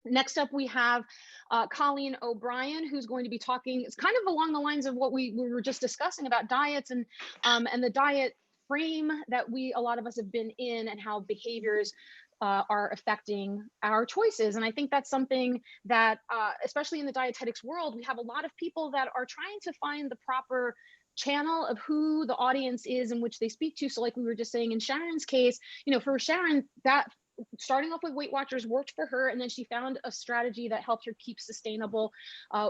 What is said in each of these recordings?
Next up, we have Colleen O'Brien, who's going to be talking. It's kind of along the lines of what we were just discussing about diets and the diet frame that a lot of us have been in, and how behaviors are affecting our choices. And I think that's something that, especially in the dietetics world, we have a lot of people that are trying to find the proper channel of who the audience is in which they speak to. So like we were just saying in Sharon's case, for Sharon, that starting off with Weight Watchers worked for her, and then she found a strategy that helped her keep sustainable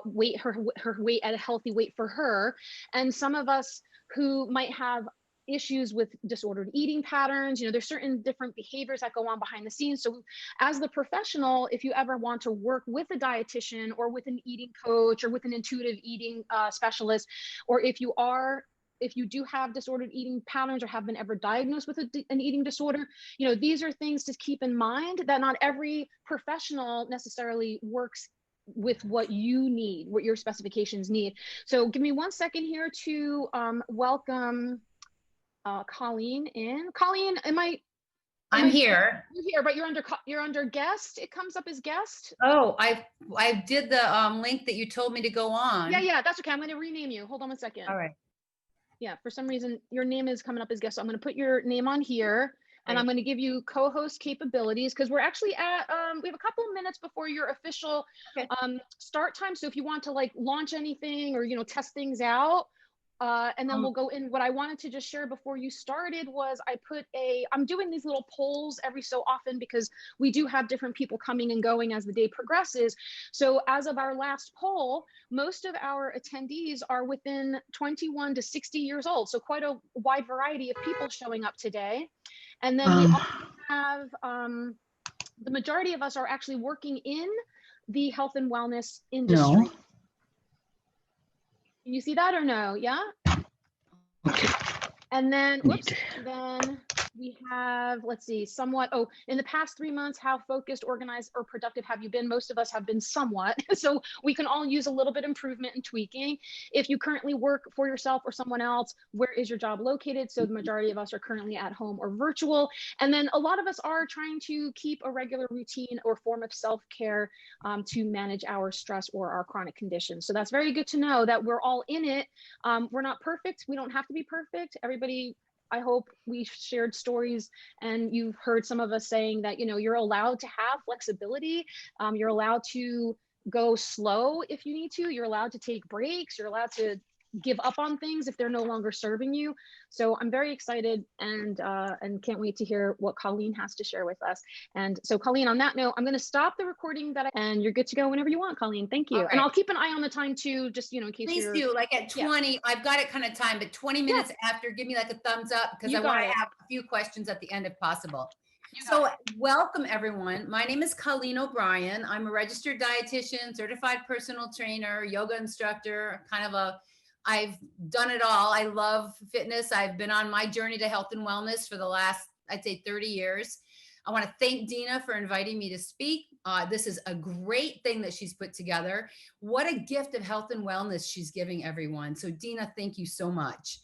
weight, her weight at a healthy weight for her. And some of us who might have issues with disordered eating patterns, there's certain different behaviors that go on behind the scenes. So as the professional, if you ever want to work with a dietitian or with an eating coach or with an intuitive eating specialist, or if you do have disordered eating patterns or have been ever diagnosed with an eating disorder, these are things to keep in mind, that not every professional necessarily works with what you need, what your specifications need. So give me 1 second here to welcome Colleen in. Colleen, I'm here. You're here, but you're under guest. It comes up as guest. Oh, I did the link that you told me to go on. Yeah, that's okay. I'm going to rename you. Hold on 1 second. All right. Yeah, for some reason your name is coming up as guest. So I'm going to put your name on here, and I'm going to give you co-host capabilities, because we're actually at we have a couple of minutes before your official start time. So if you want to like launch anything or test things out, and then we'll go in. What I wanted to just share before you started was I'm doing these little polls every so often, because we do have different people coming and going as the day progresses. So as of our last poll, most of our attendees are within 21 to 60 years old. So quite a wide variety of people showing up today. And then we also have, the majority of us are actually working in the health and wellness industry. No. You see that or no? Yeah. Okay. And then, then we have, let's see, somewhat. Oh, in the past 3 months, how focused, organized, or productive have you been? Most of us have been somewhat. So we can all use a little bit of improvement and tweaking. If you currently work for yourself or someone else, where is your job located? So the majority of us are currently at home or virtual. And then a lot of us are trying to keep a regular routine or form of self-care to manage our stress or our chronic conditions. So that's very good to know that we're all in it. We're not perfect. We don't have to be perfect. Everybody, I hope we shared stories, and you've heard some of us saying that, you're allowed to have flexibility. You're allowed to go slow if you need to. You're allowed to take breaks. You're allowed to give up on things if they're no longer serving you. So I'm very excited and can't wait to hear what Colleen has to share with us. And so Colleen, on that note, I'm going to stop the recording and you're good to go whenever you want, Colleen. Thank you. Right. And I'll keep an eye on the time too, just, in case Please do, like at 20, I've got it kind of timed, but 20 minutes after, give me like a thumbs up, because I want to have a few questions at the end if possible. So welcome everyone. My name is Colleen O'Brien. I'm a registered dietitian, certified personal trainer, yoga instructor, I've done it all. I love fitness. I've been on my journey to health and wellness for the last, I'd say 30 years. I want to thank Dina for inviting me to speak. This is a great thing that she's put together. What a gift of health and wellness she's giving everyone. So Dina, thank you so much.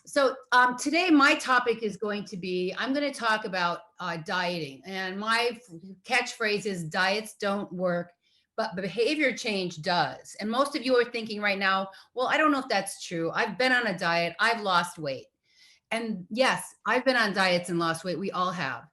So today my topic is going to be, I'm going to talk about dieting, and my catchphrase is diets don't work, but behavior change does. And most of you are thinking right now, well, I don't know if that's true. I've been on a diet, I've lost weight. And yes, I've been on diets and lost weight. We all have.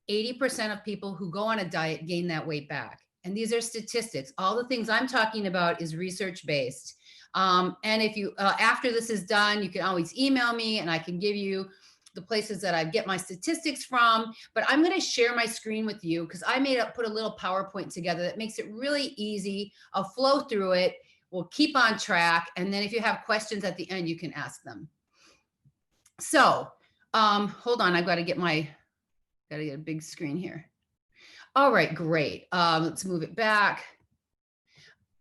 80% of people who go on a diet gain that weight back. And these are statistics. All the things I'm talking about is research-based. And if you, after this is done, you can always email me and I can give you the places that I get my statistics from, but I'm going to share my screen with you because I put a little PowerPoint together that makes it really easy. I'll flow through it. We'll keep on track. And then if you have questions at the end, you can ask them. So hold on. I've got to get a big screen here. All right, great. Let's move it back.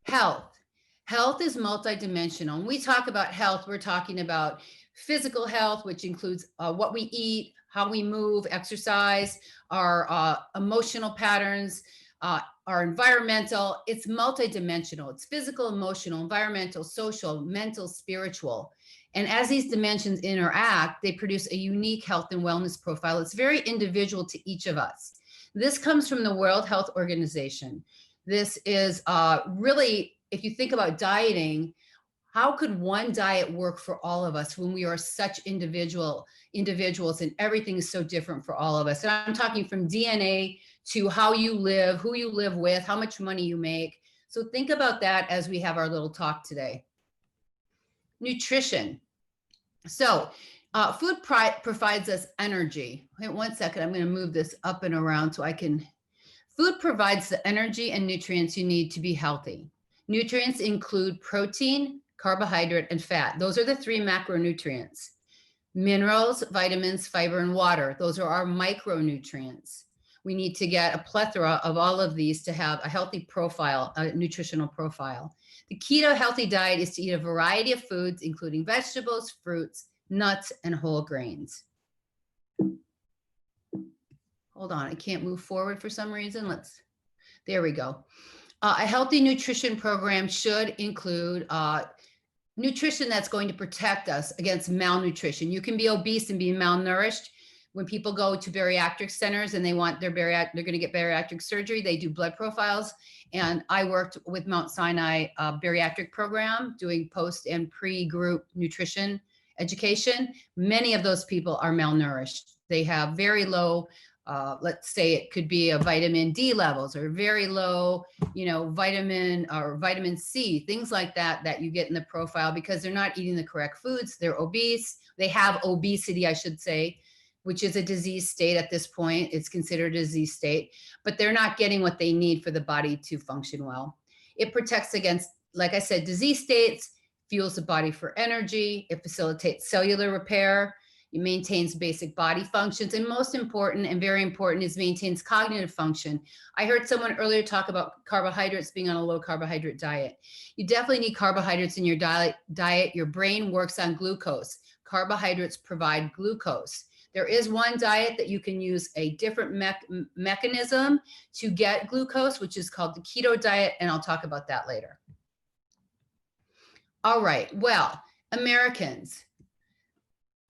Health. Health is multidimensional. When we talk about health, we're talking about physical health, which includes what we eat, how we move, exercise, our emotional patterns, our environmental. It's multidimensional. It's physical, emotional, environmental, social, mental, spiritual. And as these dimensions interact, they produce a unique health and wellness profile. It's very individual to each of us. This comes from the World Health Organization. This is really, if you think about dieting, how could one diet work for all of us when we are such individuals and everything is so different for all of us? And I'm talking from DNA to how you live, who you live with, how much money you make. So think about that as we have our little talk today. Nutrition. So food provides us energy. Wait 1 second, I'm going to move this up and around so I can. Food provides the energy and nutrients you need to be healthy. Nutrients include protein, carbohydrate, and fat. Those are the 3 macronutrients. Minerals, vitamins, fiber, and water. Those are our micronutrients. We need to get a plethora of all of these to have a healthy profile, a nutritional profile. The key to a healthy diet is to eat a variety of foods, including vegetables, fruits, nuts, and whole grains. Hold on, I can't move forward for some reason. There we go. A healthy nutrition program should include nutrition that's going to protect us against malnutrition. You can be obese and be malnourished. When people go to bariatric centers and they want they're going to get bariatric surgery, they do blood profiles. And I worked with Mount Sinai bariatric program doing post and pre-group nutrition education. Many of those people are malnourished. They have very low, let's say it could be a vitamin D levels or very low, vitamin C, things like that, that you get in the profile because they're not eating the correct foods. They're obese. They have obesity, I should say, which is a disease state at this point. It's considered a disease state, but they're not getting what they need for the body to function well. It protects against, like I said, disease states, fuels the body for energy. It facilitates cellular repair. It maintains basic body functions. And most important and very important is maintains cognitive function. I heard someone earlier talk about carbohydrates being on a low carbohydrate diet. You definitely need carbohydrates in your diet. Your brain works on glucose. Carbohydrates provide glucose. There is one diet that you can use a different mechanism to get glucose, which is called the keto diet, and I'll talk about that later. All right, well, Americans,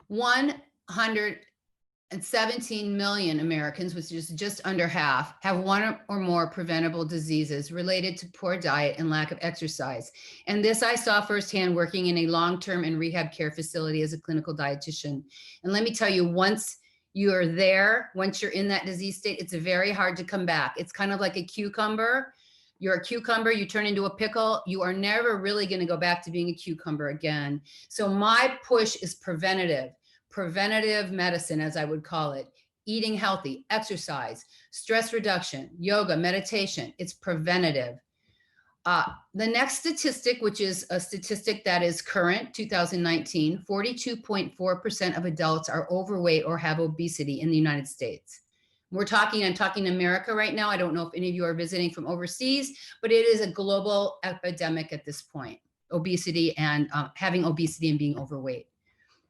117 million Americans, which is just under half, have one or more preventable diseases related to poor diet and lack of exercise. And this I saw firsthand working in a long-term and rehab care facility as a clinical dietitian. And let me tell you, once you're there, once you're in that disease state, it's very hard to come back. It's kind of like a cucumber. You're a cucumber, you turn into a pickle, you are never really going to go back to being a cucumber again. So my push is preventative medicine, as I would call it, eating healthy, exercise, stress reduction, yoga, meditation. It's preventative. The next statistic, which is a statistic that is current, 2019, 42.4% of adults are overweight or have obesity in the United States. I'm talking America right now. I don't know if any of you are visiting from overseas, but it is a global epidemic at this point, obesity and having obesity and being overweight.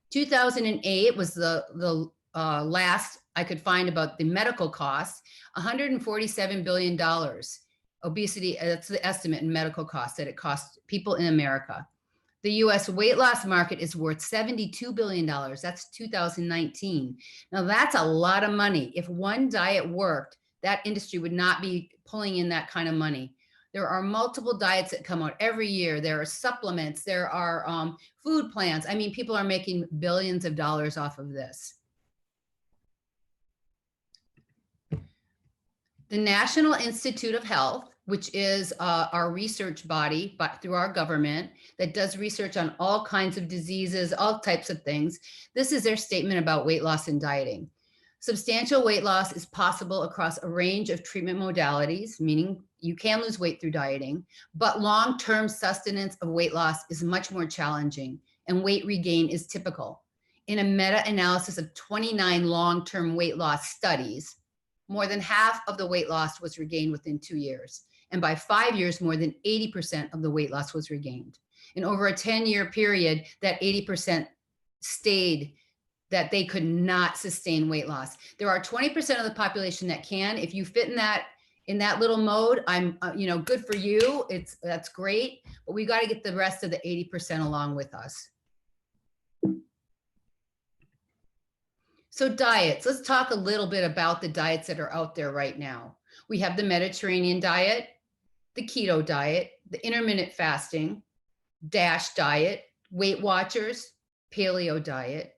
2008 was the last I could find about the medical costs, $147 billion. Obesity, that's the estimate in medical costs that it costs people in America. The US weight loss market is worth $72 billion. That's 2019. Now that's a lot of money. If one diet worked, that industry would not be pulling in that kind of money. There are multiple diets that come out every year. There are supplements, there are food plans. I mean, people are making billions of dollars off of this. The National Institute of Health, which is our research body, but through our government, that does research on all kinds of diseases, all types of things. This is their statement about weight loss and dieting. Substantial weight loss is possible across a range of treatment modalities, meaning you can lose weight through dieting, but long-term sustenance of weight loss is much more challenging, and weight regain is typical. In a meta-analysis of 29 long-term weight loss studies, more than half of the weight loss was regained within 2 years. And by 5 years, more than 80% of the weight loss was regained. And over a 10-year period, that 80% stayed, that they could not sustain weight loss. There are 20% of the population that can. If you fit in that little mode, I'm, good for you. That's great. But we got to get the rest of the 80% along with us. So diets, let's talk a little bit about the diets that are out there right now. We have the Mediterranean diet, the keto diet, the intermittent fasting, DASH diet, Weight Watchers, paleo diet.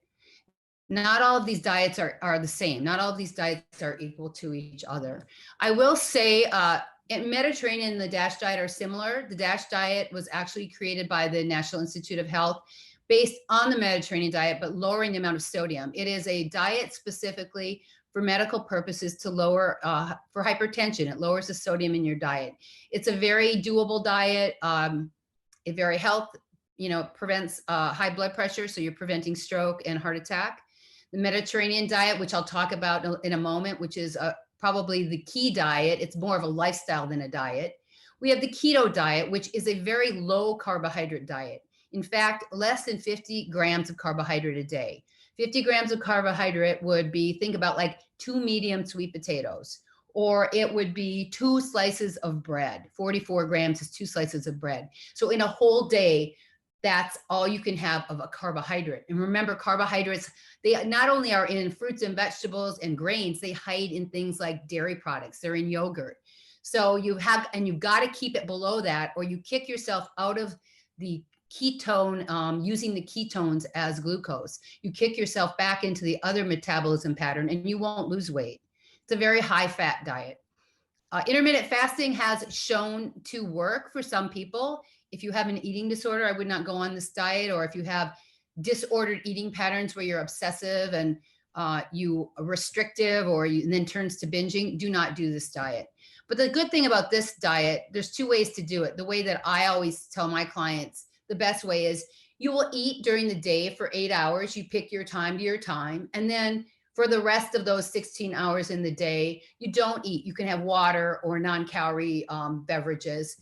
Not all of these diets are the same. Not all of these diets are equal to each other. I will say in Mediterranean and the DASH diet are similar. The DASH diet was actually created by the National Institute of Health based on the Mediterranean diet, but lowering the amount of sodium. It is a diet specifically for medical purposes to lower, for hypertension. It lowers the sodium in your diet. It's a very doable diet. It very prevents high blood pressure. So you're preventing stroke and heart attack. The Mediterranean diet, which I'll talk about in a moment, which is probably the key diet. It's more of a lifestyle than a diet. We have the keto diet, which is a very low carbohydrate diet. In fact, less than 50 grams of carbohydrate a day. 50 grams of carbohydrate would be, think about like 2 medium sweet potatoes, or it would be 2 slices of bread. 44 grams is 2 slices of bread. So in a whole day, that's all you can have of a carbohydrate. And remember, carbohydrates, they not only are in fruits and vegetables and grains, they hide in things like dairy products. They're in yogurt. So you've got to keep it below that, or you kick yourself out of the ketone, using the ketones as glucose. You kick yourself back into the other metabolism pattern and you won't lose weight. It's a very high fat diet. Intermittent fasting has shown to work for some people. If you have an eating disorder, I would not go on this diet. Or if you have disordered eating patterns where you're obsessive and you are restrictive, or and then turns to binging, do not do this diet. But the good thing about this diet, there's 2 ways to do it. The way that I always tell my clients, the best way is you will eat during the day for 8 hours. You pick your time to your time. And then for the rest of those 16 hours in the day, you don't eat. You can have water or non-calorie beverages.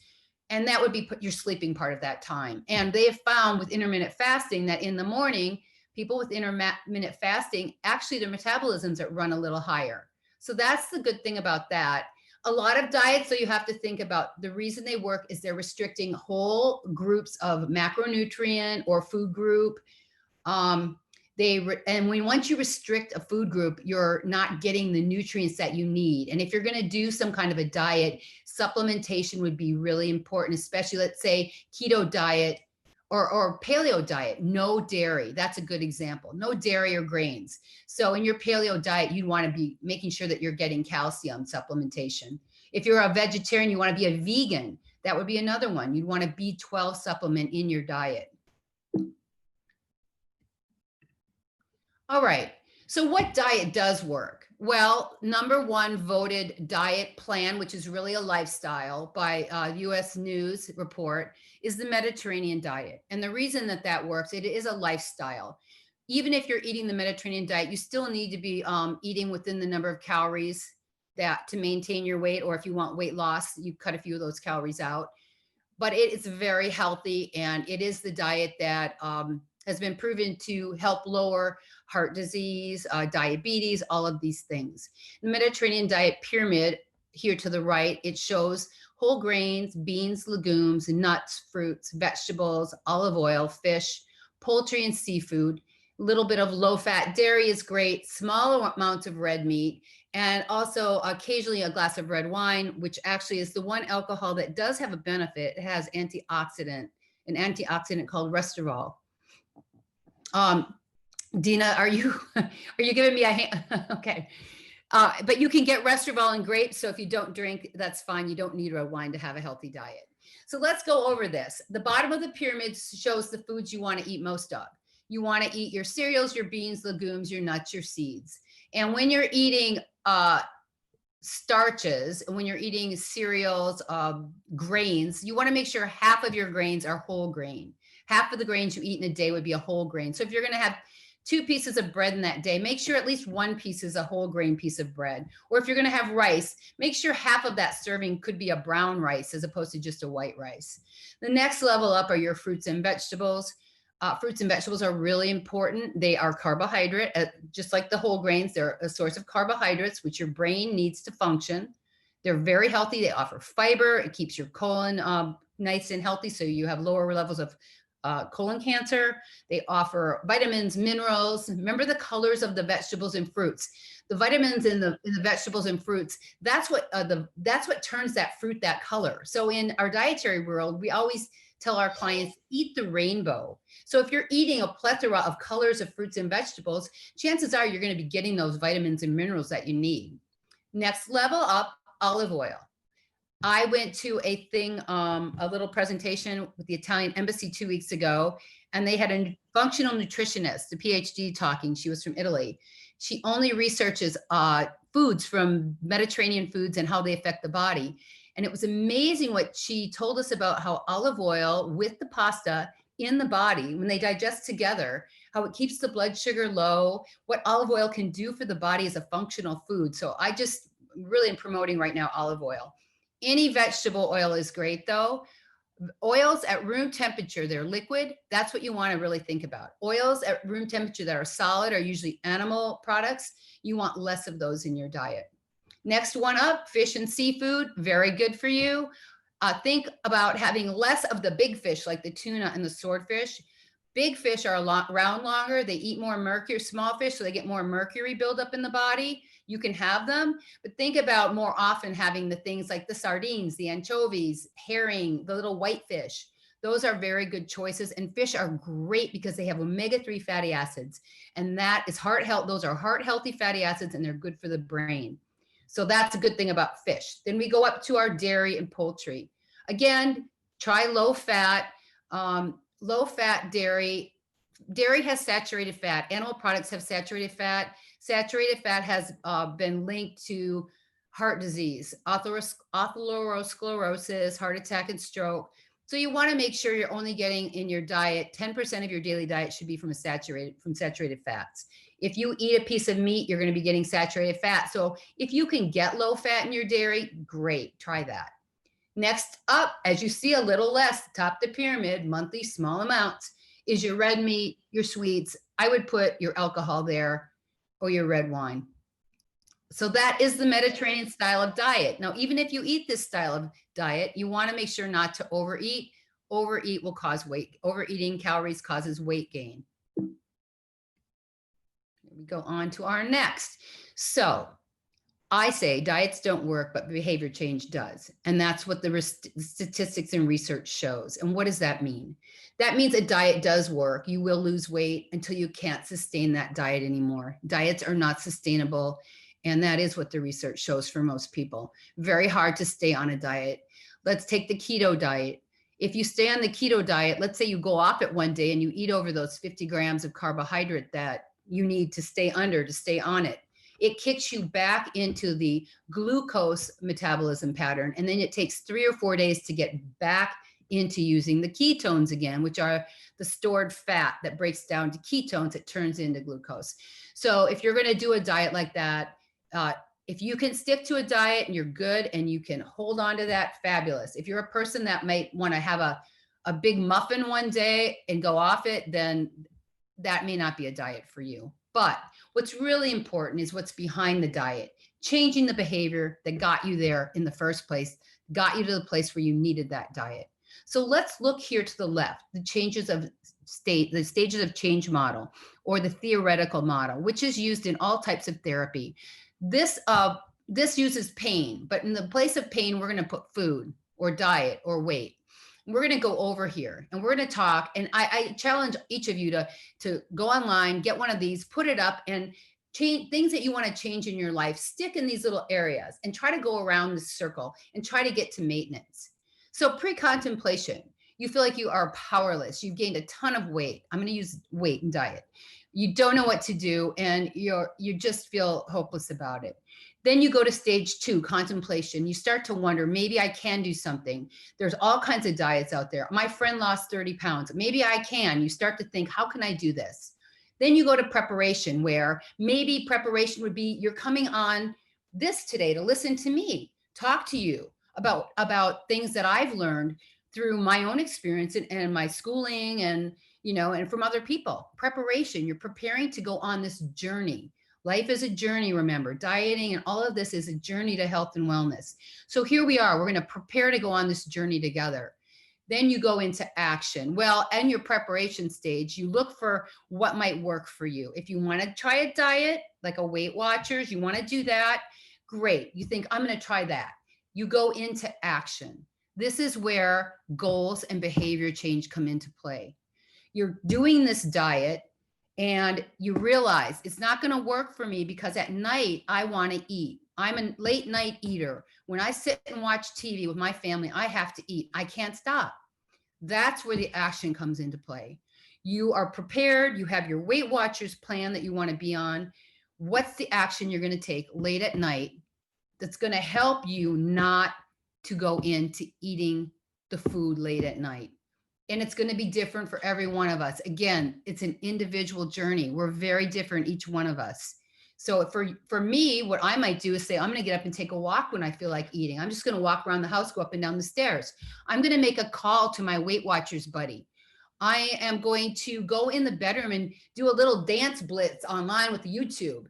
And that would be your sleeping part of that time. And they have found with intermittent fasting that in the morning, people with intermittent fasting, actually their metabolisms that run a little higher. So that's the good thing about that. A lot of diets, so you have to think about the reason they work is they're restricting whole groups of macronutrient or food group. Once you restrict a food group, you're not getting the nutrients that you need. And if you're going to do some kind of a diet, supplementation would be really important, especially let's say keto diet or paleo diet, no dairy. That's a good example. No dairy or grains. So in your paleo diet, you'd want to be making sure that you're getting calcium supplementation. If you're a vegetarian, you want to be a vegan. That would be another one. You'd want a B12 supplement in your diet. All right, so what diet does work? Well, #1 voted diet plan, which is really a lifestyle by US News report, is the Mediterranean diet. And the reason that that works, it is a lifestyle. Even if you're eating the Mediterranean diet, you still need to be eating within the number of calories that to maintain your weight, or if you want weight loss, you cut a few of those calories out. But it is very healthy, and it is the diet that has been proven to help lower heart disease, diabetes, all of these things. The Mediterranean diet pyramid here to the right, it shows whole grains, beans, legumes, nuts, fruits, vegetables, olive oil, fish, poultry, and seafood. A little bit of low-fat dairy is great, small amounts of red meat, and also occasionally a glass of red wine, which actually is the one alcohol that does have a benefit. It has an antioxidant called resveratrol. Dina, are you giving me a hand? Okay. But you can get resveratrol in grapes. So if you don't drink, that's fine. You don't need red wine to have a healthy diet. So let's go over this. The bottom of the pyramid shows the foods you want to eat most of. You want to eat your cereals, your beans, legumes, your nuts, your seeds. And when you're eating starches, and when you're eating cereals, grains, you want to make sure half of your grains are whole grain. Half of the grains you eat in a day would be a whole grain. So if you're going to have 2 pieces of bread in that day, make sure at least 1 piece is a whole grain piece of bread. Or if you're going to have rice, make sure half of that serving could be a brown rice as opposed to just a white rice. The next level up are your fruits and vegetables. Fruits and vegetables are really important. They are carbohydrate, just like the whole grains. They're a source of carbohydrates, which your brain needs to function. They're very healthy. They offer fiber. It keeps your colon nice and healthy, so you have lower levels of colon cancer. They offer vitamins, minerals. Remember the colors of the vegetables and fruits. The vitamins in the vegetables and fruits, that's what turns that fruit that color. So in our dietary world, we always tell our clients, eat the rainbow. So if you're eating a plethora of colors of fruits and vegetables, chances are you're going to be getting those vitamins and minerals that you need. Next level up, olive oil. I went to a thing, a little presentation with the Italian embassy 2 weeks ago, and they had a functional nutritionist, a PhD talking. She was from Italy. She only researches foods from Mediterranean foods and how they affect the body. And it was amazing what she told us about how olive oil with the pasta in the body, when they digest together, how it keeps the blood sugar low, what olive oil can do for the body as a functional food. So I just really am promoting right now olive oil. Any vegetable oil is great though. Oils at room temperature, they're liquid. That's what you want to really think about. Oils at room temperature that are solid are usually animal products. You want less of those in your diet. Next one up, fish and seafood, very good for you. Think about having less of the big fish like the tuna and the swordfish. Big fish are around longer. They eat more mercury, small fish, so they get more mercury buildup in the body. You can have them, but think about more often having the things like the sardines, the anchovies, herring, the little white fish. Those are very good choices. And fish are great because they have omega-3 fatty acids. And that is heart health. Those are heart healthy fatty acids and they're good for the brain. So that's a good thing about fish. Then we go up to our dairy and poultry. Again, try low fat dairy. Dairy has saturated fat. Animal products have saturated fat. Saturated fat has been linked to heart disease, atherosclerosis, heart attack, and stroke. So you want to make sure you're only getting in your diet, 10% of your daily diet should be from saturated fats. If you eat a piece of meat, you're going to be getting saturated fat. So if you can get low fat in your dairy, great, try that. Next up, as you see a little less, top of the pyramid, monthly small amounts, is your red meat, your sweets. I would put your alcohol there or your red wine. So that is the Mediterranean style of diet. Now, even if you eat this style of diet, you want to make sure not to overeat. Overeat will cause weight. Overeating calories causes weight gain. We go on to our next. So I say diets don't work, but behavior change does. And that's what the statistics and research shows. And what does that mean? That means a diet does work. You will lose weight until you can't sustain that diet anymore. Diets are not sustainable. And that is what the research shows for most people. Very hard to stay on a diet. Let's take the keto diet. If you stay on the keto diet, let's say you go off it one day and you eat over those 50 grams of carbohydrate that you need to stay under to stay on it. It kicks you back into the glucose metabolism pattern. And then it takes 3 or 4 days to get back into using the ketones again, which are the stored fat that breaks down to ketones, it turns into glucose. So if you're going to do a diet like that, if you can stick to a diet and you're good and you can hold on to that, fabulous. If you're a person that might want to have a big muffin one day and go off it, then that may not be a diet for you. But what's really important is what's behind the diet, changing the behavior that got you there in the first place, got you to the place where you needed that diet. So let's look here to the left, the stages of change model, or the theoretical model, which is used in all types of therapy. This uses pain, but in the place of pain, we're going to put food or diet or weight. We're going to go over here and we're going to talk. And I challenge each of you to go online, get one of these, put it up, and change things that you want to change in your life. Stick in these little areas and try to go around this circle and try to get to maintenance. So pre-contemplation, you feel like you are powerless. You've gained a ton of weight. I'm going to use weight and diet. You don't know what to do and you just feel hopeless about it. Then you go to stage 2, contemplation. You start to wonder, maybe I can do something. There's all kinds of diets out there. My friend lost 30 pounds. Maybe I can. You start to think, how can I do this? Then you go to preparation, where maybe preparation would be, you're coming on this today to listen to me, talk to you about things that I've learned through my own experience and my schooling and from other people. Preparation, you're preparing to go on this journey. Life is a journey, remember. Dieting and all of this is a journey to health and wellness. So here we are. We're going to prepare to go on this journey together. Then you go into action. Well, and your preparation stage, you look for what might work for you. If you want to try a diet, like a Weight Watchers, you want to do that, great. You think, I'm going to try that. You go into action. This is where goals and behavior change come into play. You're doing this diet and you realize it's not going to work for me because at night I want to eat. I'm a late night eater. When I sit and watch TV with my family, I have to eat. I can't stop. That's where the action comes into play. You are prepared. You have your Weight Watchers plan that you want to be on. What's the action you're going to take late at night that's going to help you not to go into eating the food late at night? And it's going to be different for every one of us. Again, it's an individual journey. We're very different, each one of us. So for me, what I might do is say, I'm going to get up and take a walk when I feel like eating. I'm just going to walk around the house, go up and down the stairs. I'm going to make a call to my Weight Watchers buddy. I am going to go in the bedroom and do a little dance blitz online with YouTube,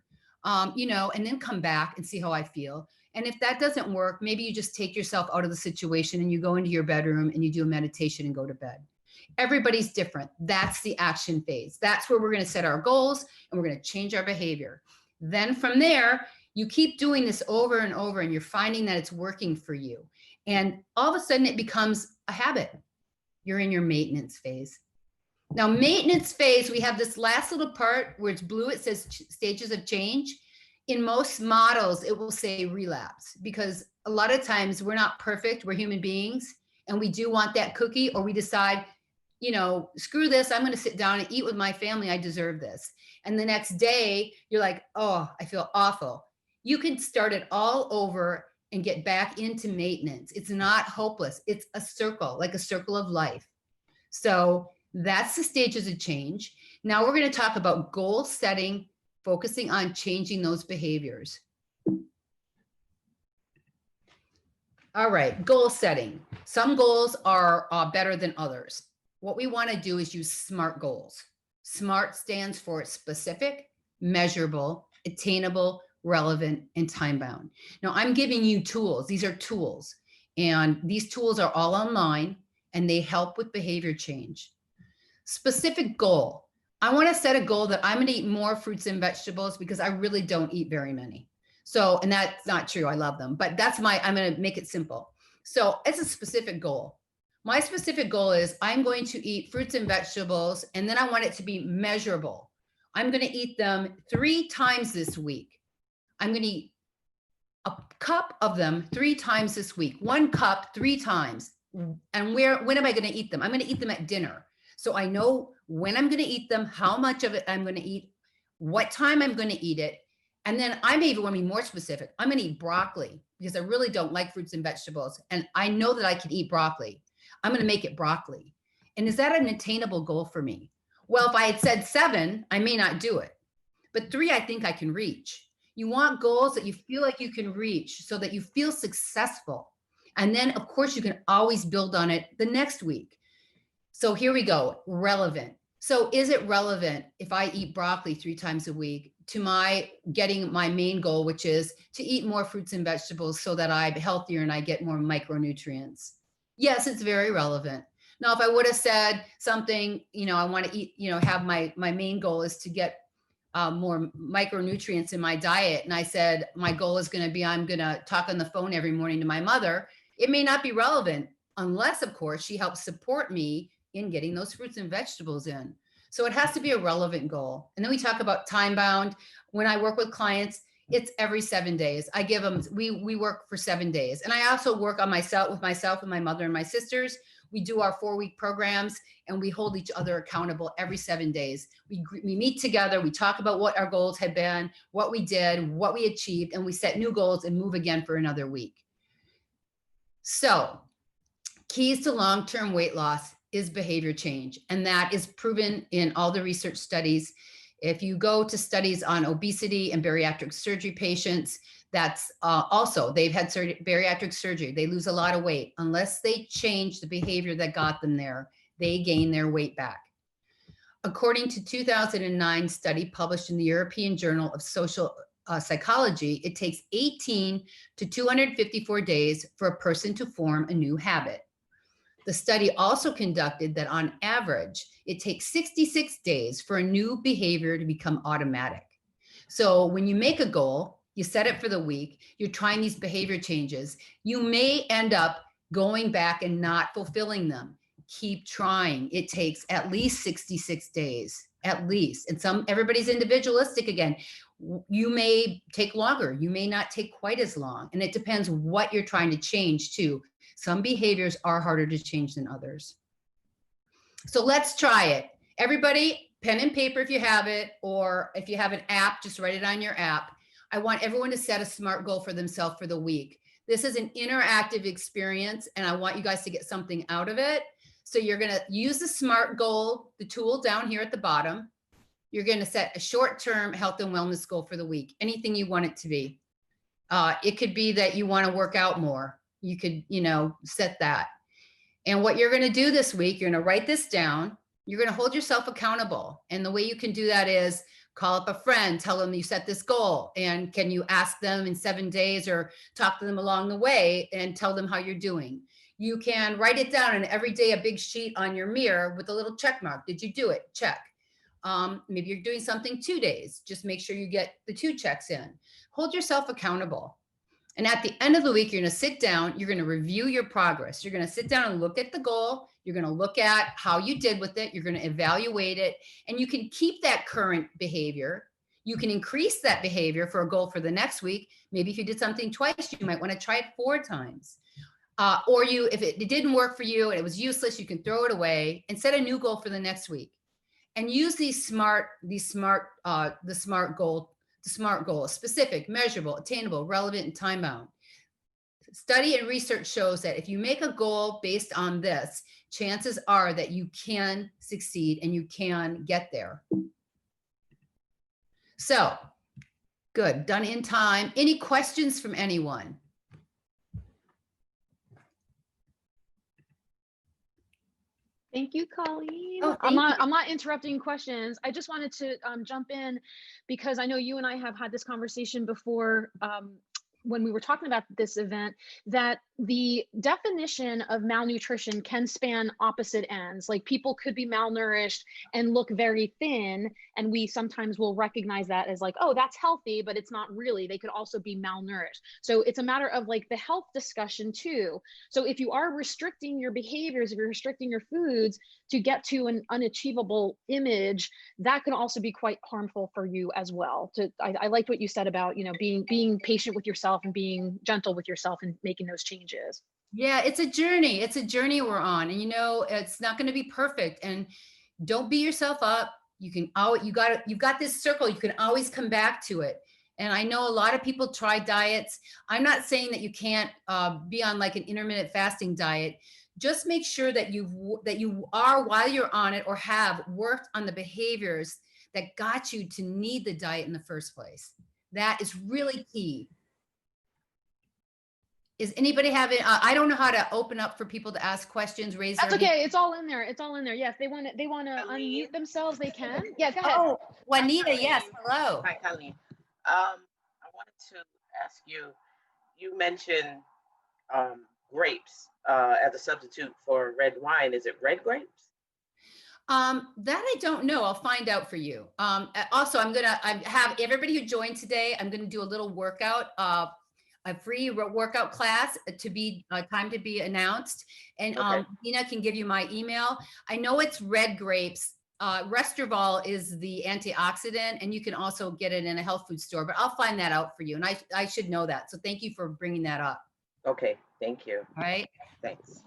and then come back and see how I feel. And if that doesn't work, maybe you just take yourself out of the situation and you go into your bedroom and you do a meditation and go to bed. Everybody's different. That's the action phase. That's where we're going to set our goals and we're going to change our behavior. Then from there, you keep doing this over and over and you're finding that it's working for you. And all of a sudden it becomes a habit. You're in your maintenance phase. Now, maintenance phase, we have this last little part where it's blue. It says stages of change. In most models, it will say relapse because a lot of times we're not perfect. We're human beings and we do want that cookie, or we decide, screw this. I'm going to sit down and eat with my family. I deserve this. And the next day you're like, oh, I feel awful. You can start it all over and get back into maintenance. It's not hopeless. It's a circle, like a circle of life. So that's the stages of change. Now we're going to talk about goal setting, focusing on changing those behaviors. All right, goal setting. Some goals are better than others. What we want to do is use SMART goals. SMART stands for specific, measurable, attainable, relevant, and time-bound. Now I'm giving you tools. These are tools. And these tools are all online and they help with behavior change. Specific goal. I want to set a goal that I'm going to eat more fruits and vegetables because I really don't eat very many. So, and that's not true. I love them, but I'm going to make it simple. So it's a specific goal. My specific goal is I'm going to eat fruits and vegetables, and then I want it to be measurable. I'm going to eat them 3 times this week. I'm going to eat a cup of them 3 times this week, 1 cup 3 times. And when am I going to eat them? I'm going to eat them at dinner. So I know when I'm going to eat them, how much of it I'm going to eat, what time I'm going to eat it. And then I may even want to be more specific. I'm going to eat broccoli because I really don't like fruits and vegetables. And I know that I can eat broccoli. I'm going to make it broccoli. And is that an attainable goal for me? Well, if I had said 7, I may not do it. But 3, I think I can reach. You want goals that you feel like you can reach so that you feel successful. And then, of course, you can always build on it the next week. So here we go, relevant. So is it relevant if I eat broccoli 3 times a week to getting my main goal, which is to eat more fruits and vegetables so that I'm healthier and I get more micronutrients? Yes, it's very relevant. Now, if I would have said something, I want to eat, have my main goal is to get more micronutrients in my diet. And I said, my goal is going to be, I'm going to talk on the phone every morning to my mother. It may not be relevant unless, of course, she helps support me in getting those fruits and vegetables in. So it has to be a relevant goal. And then we talk about time bound. When I work with clients, it's every 7 days. I give them, we work for 7 days. And I also work on with myself and my mother and my sisters. We do our 4-week programs and we hold each other accountable every 7 days. We meet together, we talk about what our goals had been, what we did, what we achieved, and we set new goals and move again for another week. So keys to long-term weight loss is behavior change. And that is proven in all the research studies. If you go to studies on obesity and bariatric surgery patients, that's also, they've had bariatric surgery. They lose a lot of weight. Unless they change the behavior that got them there, they gain their weight back. According to 2009 study published in the European Journal of Social Psychology, it takes 18 to 254 days for a person to form a new habit. The study also conducted that on average, it takes 66 days for a new behavior to become automatic. So when you make a goal, you set it for the week, you're trying these behavior changes, you may end up going back and not fulfilling them. Keep trying. It takes at least 66 days, at least. And everybody's individualistic again. You may take longer, you may not take quite as long. And it depends what you're trying to change too. Some behaviors are harder to change than others. So let's try it. Everybody, pen and paper if you have it, or if you have an app, just write it on your app. I want everyone to set a SMART goal for themselves for the week. This is an interactive experience, and I want you guys to get something out of it. So you're going to use the SMART goal, the tool down here at the bottom. You're going to set a short-term health and wellness goal for the week, anything you want it to be. It could be that you want to work out more. You could, set that. And what you're going to do this week, you're going to write this down. You're going to hold yourself accountable. And the way you can do that is call up a friend, tell them you set this goal. And can you ask them in 7 days or talk to them along the way and tell them how you're doing? You can write it down and every day a big sheet on your mirror with a little check mark. Did you do it? Check. Maybe you're doing something 2 days. Just make sure you get the 2 checks in. Hold yourself accountable. And at the end of the week, you're going to sit down, you're going to review your progress. You're going to sit down and look at the goal. You're going to look at how you did with it. You're going to evaluate it. And you can keep that current behavior. You can increase that behavior for a goal for the next week. Maybe if you did something twice, you might want to try it 4 times. Or if it didn't work for you and it was useless, you can throw it away and set a new goal for the next week. And use the SMART goal, specific, measurable, attainable, relevant, and time-bound. Study and research shows that if you make a goal based on this, chances are that you can succeed and you can get there. So, good, done in time. Any questions from anyone? Thank you, Colleen. Oh, I'm not interrupting questions. I just wanted to jump in because I know you and I have had this conversation before when we were talking about this event, that the definition of malnutrition can span opposite ends. Like people could be malnourished and look very thin, and we sometimes will recognize that as like, oh, that's healthy, but it's not really. They could also be malnourished. So it's a matter of like the health discussion too. So if you are restricting your behaviors, if you're restricting your foods to get to an unachievable image, that can also be quite harmful for you as well. I liked what you said about, being patient with yourself and being gentle with yourself and making those changes. Yeah, it's a journey. It's a journey we're on, and it's not going to be perfect. And don't beat yourself up. You've got this circle. You can always come back to it. And I know a lot of people try diets. I'm not saying that you can't be on like an intermittent fasting diet. Just make sure that you are, while you're on it, or have worked on the behaviors that got you to need the diet in the first place. That is really key. Is anybody having, I don't know how to open up for people to ask questions, raise their hand. That's okay. It's all in there. It's all in there. Yeah, if they want to unmute themselves, they can. Yeah, go ahead. Oh, Juanita, yes, hello. Hi, Colleen. I wanted to ask you, you mentioned grapes as a substitute for red wine. Is it red grapes? That I don't know. I'll find out for you. Also, I have everybody who joined today, I'm going to do a little workout, a free workout class to be time to be announced. And Okay. Dina can give you my email. I know it's red grapes. Restorval is the antioxidant, and you can also get it in a health food store, but I'll find that out for you. And I should know that. So thank you for bringing that up. Okay, thank you. All right. Thanks.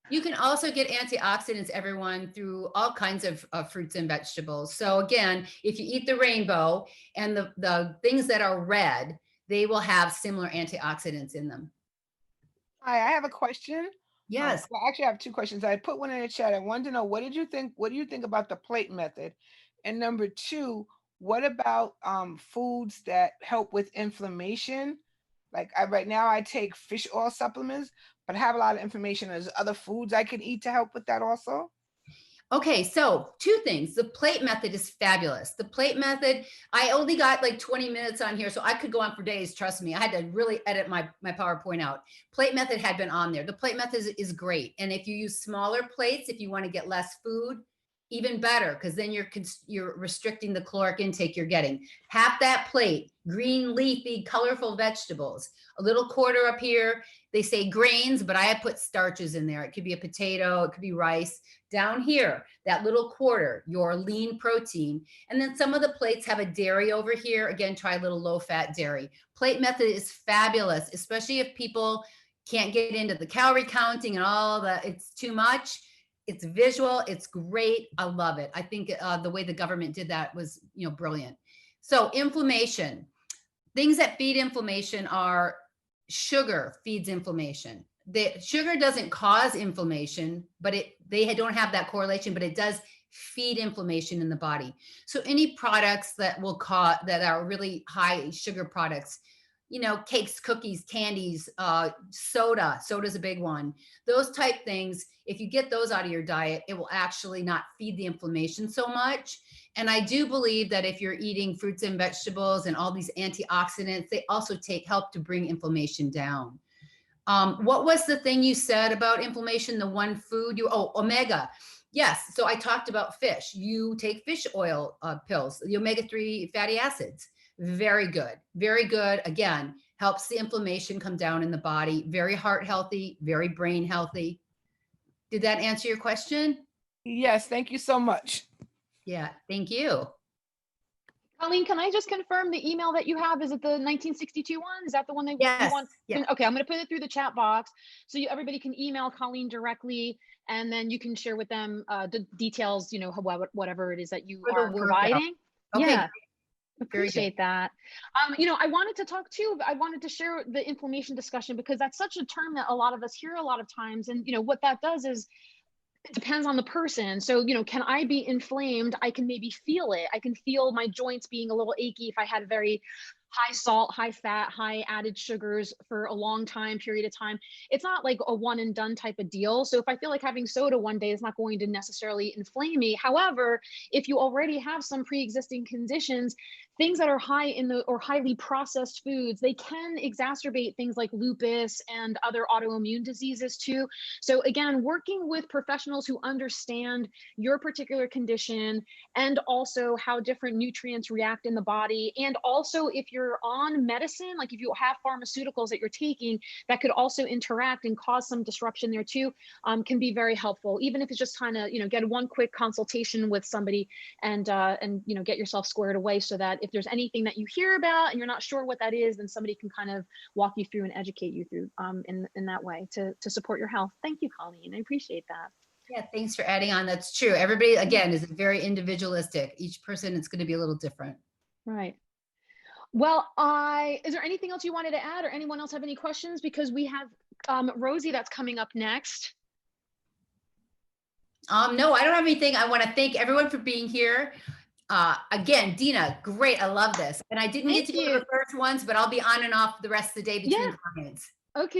You can also get antioxidants, everyone, through all kinds of fruits and vegetables. So again, if you eat the rainbow and the things that are red, they will have similar antioxidants in them. Hi, I have a question. Yes. Well, actually, I have 2 questions. I put one in the chat. I wanted to know, what do you think about the plate method? And number 2, what about foods that help with inflammation? Like right now I take fish oil supplements, but I have a lot of inflammation. There's other foods I can eat to help with that also? Okay, so 2 things. The plate method is fabulous. The plate method, I only got like 20 minutes on here, so I could go on for days. Trust me. I had to really edit my PowerPoint out. Plate method had been on there. The plate method is great. And if you use smaller plates, if you want to get less food, even better, because then you're restricting the caloric intake you're getting. Half that plate, green, leafy, colorful vegetables, a little quarter up here. They say grains, but I have put starches in there. It could be a potato, it could be rice. Down here, that little quarter, your lean protein. And then some of the plates have a dairy over here. Again, try a little low-fat dairy. Plate method is fabulous, especially if people can't get into the calorie counting and all that. It's too much. It's visual. It's great. I love it. I think the way the government did that was, brilliant. So inflammation, things that feed inflammation are sugar feeds inflammation. The sugar doesn't cause inflammation, but they don't have that correlation, but it does feed inflammation in the body. So any products that will cause, that are really high sugar products, cakes, cookies, candies, soda's a big one. Those type things, if you get those out of your diet, it will actually not feed the inflammation so much. And I do believe that if you're eating fruits and vegetables and all these antioxidants, they also help to bring inflammation down. What was the thing you said about inflammation? The one food omega. Yes. So I talked about fish. You take fish oil pills, the omega-3 fatty acids. Very good. Very good. Again, helps the inflammation come down in the body. Very heart healthy, very brain healthy. Did that answer your question? Yes. Thank you so much. Yeah. Thank you. Colleen, can I just confirm the email that you have? Is it the 1962 one? Is that the one that you want? Yes. Okay, I'm going to put it through the chat box so everybody can email Colleen directly, and then you can share with them the details, whatever it is that you are providing. Okay. Yeah, appreciate that. I wanted to talk too. I wanted to share the inflammation discussion because that's such a term that a lot of us hear a lot of times, and what that does is, it depends on the person. So, can I be inflamed? I can maybe feel it. I can feel my joints being a little achy if I had very high salt, high fat, high added sugars for a long period of time. It's not like a one and done type of deal. So if I feel like having soda one day is not going to necessarily inflame me. However, if you already have some pre-existing conditions, things that are high in or highly processed foods, they can exacerbate things like lupus and other autoimmune diseases too. So again, working with professionals who understand your particular condition and also how different nutrients react in the body. And also if you're on medicine, like if you have pharmaceuticals that you're taking that could also interact and cause some disruption there too, can be very helpful. Even if it's just kind of, get one quick consultation with somebody and get yourself squared away so that if there's anything that you hear about and you're not sure what that is, then somebody can kind of walk you through and educate you through in that way to support your health. Thank you, Colleen. I appreciate that. Yeah, thanks for adding on. That's true. Everybody, again, is very individualistic. Each person, it's going to be a little different. Right. Well, is there anything else you wanted to add, or anyone else have any questions? Because we have Rosie that's coming up next. No, I don't have anything. I want to thank everyone for being here. Again, Dina, great. I love this. And I didn't get to go to the first ones, but I'll be on and off the rest of the day between clients. Okay,